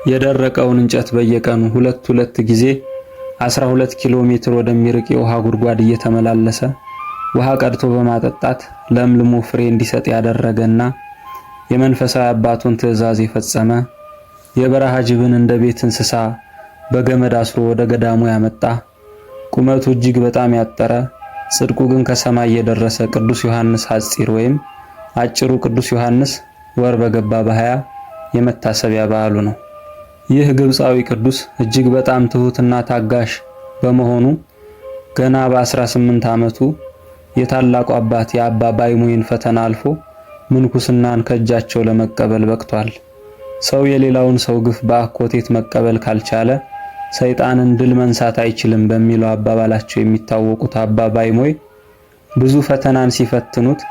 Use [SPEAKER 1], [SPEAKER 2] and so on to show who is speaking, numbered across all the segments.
[SPEAKER 1] የደረቀውን እንጨት በየቀኑ ሁለት ጊዜ 12 ኪሎ ሜትር ወደሚርቅ የውሃ ጉድጓድ እየተመላለሰ ውሃ ቀድቶ በማጠጣት ለምልሞ ፍሬ እንዲሰጥ ያደረገና የመንፈሳዊ አባቱን ትእዛዝ የፈጸመ የበረሃ ጅብን እንደ ቤት እንስሳ በገመድ አስሮ ወደ ገዳሙ ያመጣ ቁመቱ እጅግ በጣም ያጠረ ጽድቁ ግን ከሰማይ የደረሰ ቅዱስ ዮሐንስ ሐጺር ወይም አጭሩ ቅዱስ ዮሐንስ ወር በገባ በ20 የመታሰቢያ በዓሉ ነው። ይህ ግብፃዊ ቅዱስ እጅግ በጣም ትሁትና ታጋሽ በመሆኑ ገና በ18 ዓመቱ የታላቁ አባት የአባ ባይሞይን ፈተና አልፎ ምንኩስናን ከእጃቸው ለመቀበል በቅቷል። ሰው የሌላውን ሰው ግፍ በአኮቴት መቀበል ካልቻለ ሰይጣንን ድል መንሳት አይችልም በሚለው አባባላቸው የሚታወቁት አባ ባይሞይ ብዙ ፈተናን ሲፈትኑት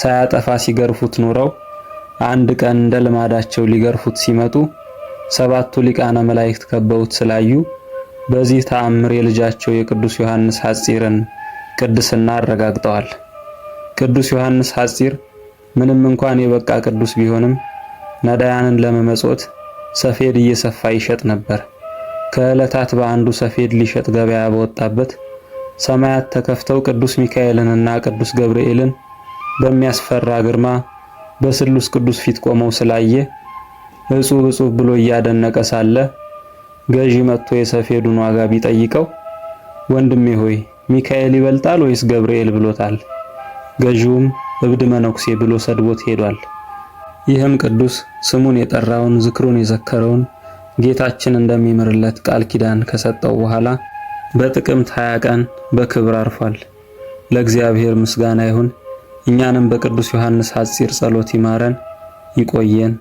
[SPEAKER 1] ሳያጠፋ ሲገርፉት ኖረው አንድ ቀን እንደ ልማዳቸው ሊገርፉት ሲመጡ 7ቱ ሊቃነ መላእክት ከበውት ስላዩ በዚህ ተአምር የልጃቸው የቅዱስ ዮሐንስ ሐጺርን ቅድስና አረጋግጠዋል። ቅዱስ ዮሐንስ ሐጺር ምንም እንኳን የበቃ ቅዱስ ቢሆንም ነዳያንን ለመመጾት ሰፌድ እየሰፋ ይሸጥ ነበር። ከዕለታት በአንዱ ሰፌድ ሊሸጥ ገበያ በወጣበት ሰማያት ተከፍተው ቅዱስ ሚካኤልንና ቅዱስ ገብርኤልን በሚያስፈራ ግርማ በስሉስ ቅዱስ ፊት ቆመው ስላየ እጹብ እጹብ ብሎ እያደነቀ ሳለ ገዢ መጥቶ የሰፌዱን ዋጋ ቢጠይቀው ወንድሜ ሆይ ሚካኤል ይበልጣል ወይስ ገብርኤል ብሎታል። ገዢውም እብድ መነኩሴ ብሎ ሰድቦት ሄዷል። ይህም ቅዱስ ስሙን የጠራውን ዝክሩን የዘከረውን ጌታችን እንደሚምርለት ቃል ኪዳን ከሰጠው በኋላ በጥቅምት 20 ቀን በክብር አርፏል። ለእግዚአብሔር ምስጋና ይሁን። እኛንም በቅዱስ ዮሐንስ ሐጺር ጸሎት ይማረን ይቆየን።